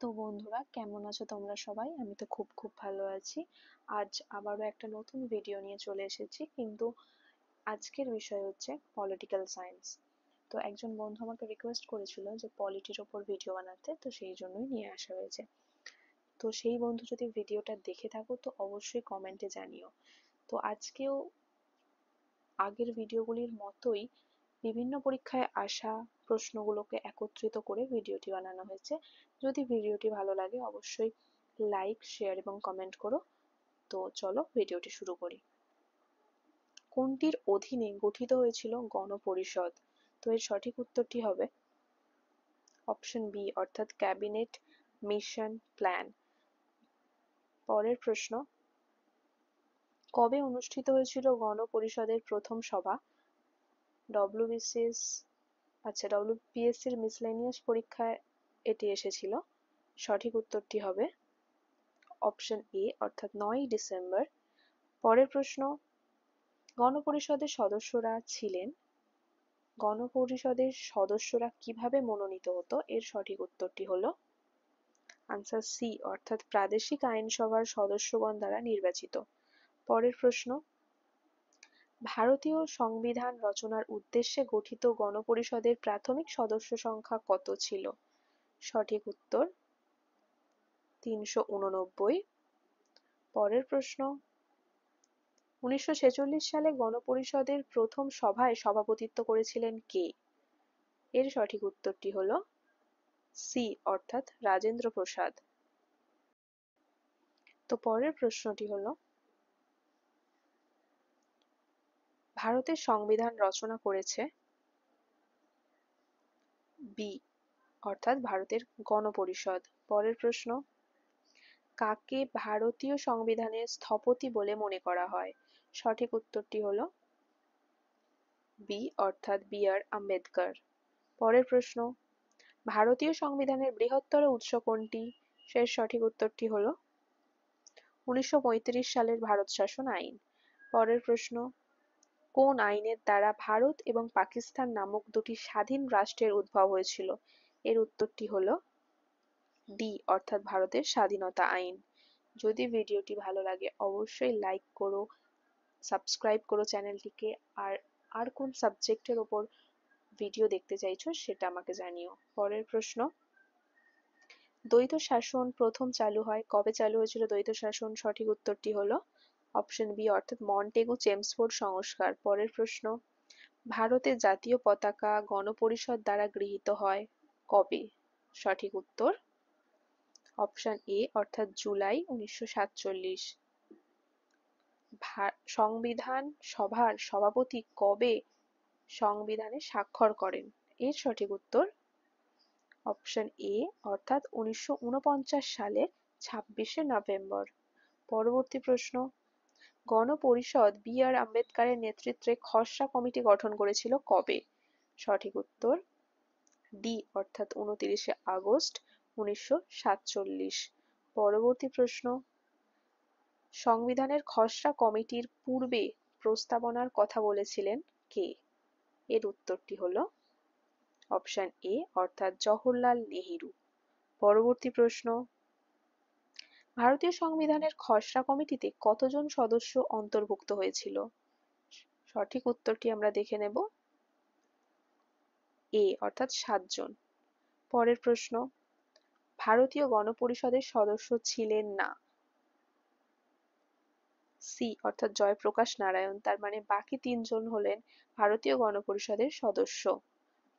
তো বন্ধুরা, কেমন আছো তোমরা সবাই? আমি তো খুব ভালো আছি। আজ আবারও একটা নতুন ভিডিও নিয়ে চলে এসেছি, কিন্তু আজকের বিষয় হচ্ছে পলিটিক্যাল সায়েন্স। তো একজন বন্ধু আমাকে রিকোয়েস্ট করেছিল যে পলিটির ওপর ভিডিও বানাতে, তো সেই জন্যই নিয়ে আসা হয়েছে। তো সেই বন্ধু যদি ভিডিওটা দেখে থাকো তো অবশ্যই কমেন্টে জানিও। তো আজকেও আগের ভিডিওগুলির মতোই বিভিন্ন পরীক্ষায় আসা প্রশ্নগুলোকে একত্রিত করে ভিডিওটি বানানো হয়েছে। যদি ভিডিওটি ভালো লাগে অবশ্যই লাইক, শেয়ার এবং কমেন্ট করো। তো চলো ভিডিওটি শুরু করি। কোনটির অধীনে গঠিত হয়েছিল গণপরিষদ? তো এর সঠিক উত্তরটি হবে অপশন বি, অর্থাৎ ক্যাবিনেট মিশন প্ল্যান। পরের প্রশ্ন, কবে অনুষ্ঠিত হয়েছিল গণপরিষদের প্রথম সভা? WBPSC মিসলেনিয়াস পরীক্ষায় এটি এসেছিল। সঠিক উত্তরটি হবে অপশন এ, অর্থাৎ 9ই ডিসেম্বর। পরের প্রশ্ন, গণপরিষদের সদস্যরা ছিলেন। গণপরিষদের সদস্যরা কিভাবে মনোনীত হতো? এর সঠিক উত্তরটি হলো আনসার সি, অর্থাৎ প্রাদেশিক আইনসভার সদস্যগণ দ্বারা নির্বাচিত। পরের প্রশ্ন, ভারতীয় সংবিধান রচনার উদ্দেশ্যে গঠিত গণপরিষদের প্রাথমিক সদস্য সংখ্যা কত ছিল? সঠিক উত্তর 389। পরের প্রশ্ন, 1946 সালে গণপরিষদের প্রথম সভায় সভাপতিত্ব করেছিলেন কে? এর সঠিক উত্তরটি হলো সি, অর্থাৎ রাজেন্দ্র প্রসাদ। তো পরের প্রশ্নটি হলো, ভারতের সংবিধান রচনা করেছে বি, অর্থাৎ ভারতের গণপরিষদ। পরের প্রশ্ন, কাকে ভারতীয় সংবিধানের স্থপতি বলে মনে করা হয়? সঠিক উত্তরটি হলো বি, অর্থাৎ বি আর আম্বেদকর। পরের প্রশ্ন, ভারতীয় সংবিধানের বৃহত্তর উৎস কোনটি? এর সঠিক উত্তরটি হলো 1935 সালের ভারত শাসন আইন। পরের প্রশ্ন, কোন আইনের দ্বারা ভারত এবং পাকিস্তান নামক দুটি স্বাধীন রাষ্ট্রের উদ্ভব হয়েছিল? এর উত্তরটি হলো ডি, অর্থাৎ ভারতের স্বাধীনতা আইন। যদি ভিডিওটি ভালো লাগে অবশ্যই লাইক করো, সাবস্ক্রাইব করো চ্যানেলটিকে, আর কোন সাবজেক্টের ওপর ভিডিও দেখতে চাইছো সেটা আমাকে জানিও। পরের প্রশ্ন, দ্বৈত শাসন প্রথম চালু হয় কবে? চালু হয়েছিল দ্বৈত শাসন? সঠিক উত্তরটি হলো অপশন বি, অর্থাৎ মন্টেগু চেমসফোর্ড সংস্কার। পরের প্রশ্ন, ভারতের জাতীয় পতাকা গণপরিষদ দ্বারা গৃহীত হয় কবে? সঠিক উত্তর অপশন এ, অর্থাৎ জুলাই 1947। সংবিধান সভার সভাপতি কবে সংবিধানে স্বাক্ষর করেন? এর সঠিক উত্তর অপশন এ, অর্থাৎ 1949 সালের 26শে নভেম্বর। পরবর্তী প্রশ্ন, গণপরিষদ বি আর আম্বেদকরের নেতৃত্বে খসড়া কমিটি গঠন করেছিল কবে? সঠিক উত্তর ডি, অর্থাৎ 29শে আগস্ট 1947। পরবর্তী প্রশ্ন, সংবিধানের খসড়া কমিটির পূর্বে প্রস্তাবনার কথা বলেছিলেন কে? এর উত্তরটি হলো অপশন এ, অর্থাৎ জওহরলাল নেহেরু। পরবর্তী প্রশ্ন, ভারতীয় সংবিধানের খসড়া কমিটিতে কতজন সদস্য অন্তর্ভুক্ত হয়েছিল? সঠিক উত্তরটি আমরা দেখে নেব, এ, অর্থাৎ 7 জন। পরের প্রশ্ন, ভারতীয় গণপরিষদের সদস্য ছিলেন না। সি, অর্থাৎ জয়প্রকাশ নারায়ণ। তার মানে বাকি 3 জন হলেন ভারতীয় গণপরিষদের সদস্য।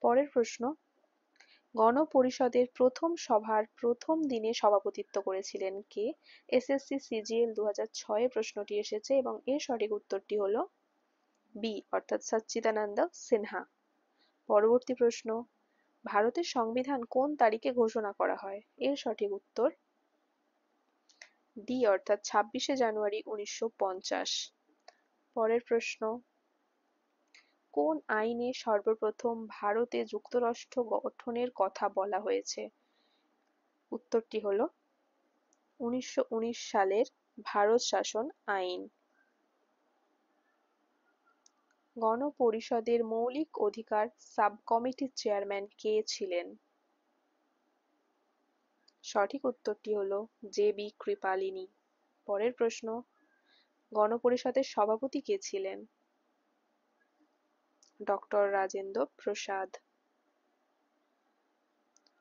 পরের প্রশ্ন, গণপরিষদের প্রথম সভার প্রথম দিনে সভাপতিত্ব করেছিলেন কে? এসএসসি সিজিএল 2006 প্রশ্নটি এসেছে এবং এর সঠিক উত্তরটি হলো বি, অর্থাৎ সচ্চিদানন্দ সিনহা। পরবর্তী প্রশ্ন, ভারতের সংবিধান কোন তারিখে ঘোষণা করা হয়? এর সঠিক উত্তর ডি, অর্থাৎ 26শে জানুয়ারি 1950। পরের প্রশ্ন, কোন আইনে সর্বপ্রথম ভারতে যুক্তরাষ্ট্র গঠনের কথা বলা হয়েছে? উত্তরটি হলো 1919 সালের ভারত শাসন আইন। গণপরিষদের মৌলিক অধিকার সাব কমিটির চেয়ারম্যান কে ছিলেন? সঠিক উত্তরটি হলো জে.বি. কৃপালিনী। পরের প্রশ্ন, গণপরিষদের সভাপতি কে ছিলেন? ডক্টর রাজেন্দ্র প্রসাদ।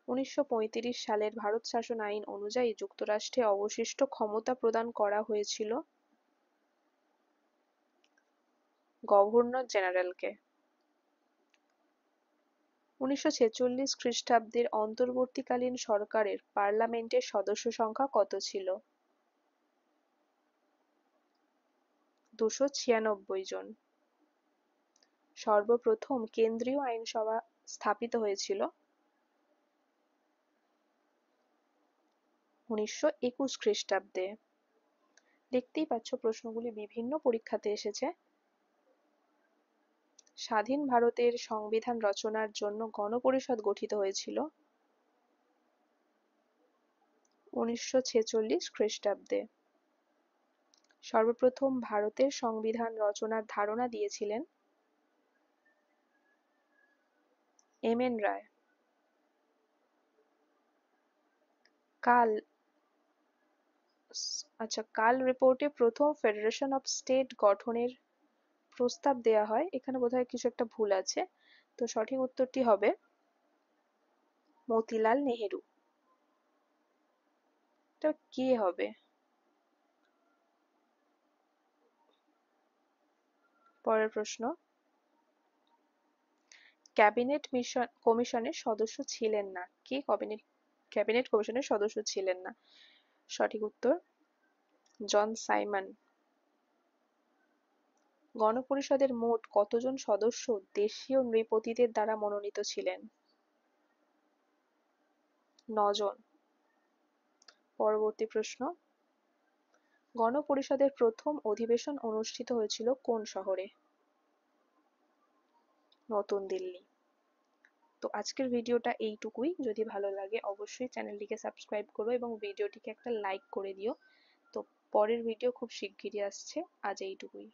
1935 সালের ভারত শাসন আইন অনুযায়ী যুক্তরাষ্ট্রে অবশিষ্ট ক্ষমতা প্রদান করা হয়েছিল গভর্নর জেনারেলকে। 1946 খ্রিস্টাব্দের অন্তর্বর্তীকালীন সরকারের পার্লামেন্টের সদস্য সংখ্যা কত ছিল? 296 জন। সর্বপ্রথম কেন্দ্রীয় আইনসভা স্থাপিত হয়েছিল 1921 খ্রিস্টাব্দে। দেখতেই পাচ্ছ প্রশ্নগুলি বিভিন্ন পরীক্ষাতে এসেছে। স্বাধীন ভারতের সংবিধান রচনার জন্য গণপরিষদ গঠিত হয়েছিল 1946 খ্রিস্টাব্দে। সর্বপ্রথম ভারতের সংবিধান রচনার ধারণা দিয়েছিলেন এম.এন. রায়। কাল রিপোর্টে প্রথম ফেডারেশন অফ স্টেট গঠনের প্রস্তাব দেয়া হয়। এখানে বোধহয় কিছু একটা ভুল আছে, তো সঠিক উত্তরটি হবে মতিলাল নেহেরু। এটা কে হবে? পরের প্রশ্ন, ক্যাবিনেট কমিশনের সদস্য ছিলেন না। কে ক্যাবিনেট কমিশনের সদস্য ছিলেন না? সঠিক উত্তর জন সাইমন। গণপরিষদের মোট কতজন সদস্য দেশীয় নৃপতিদের দ্বারা মনোনীত ছিলেন? 9 জন। পরবর্তী প্রশ্ন, গণপরিষদের প্রথম অধিবেশন অনুষ্ঠিত হয়েছিল কোন শহরে? নতুন দিল্লি। তো আজকের ভিডিওটা এইটুকুই। যদি ভালো লাগে অবশ্যই চ্যানেলটিকে সাবস্ক্রাইব করো এবং ভিডিওটিকে একটা লাইক করে দিও। তো পরের ভিডিও খুব শিগগিরই আসছে। আজ এইটুকুই।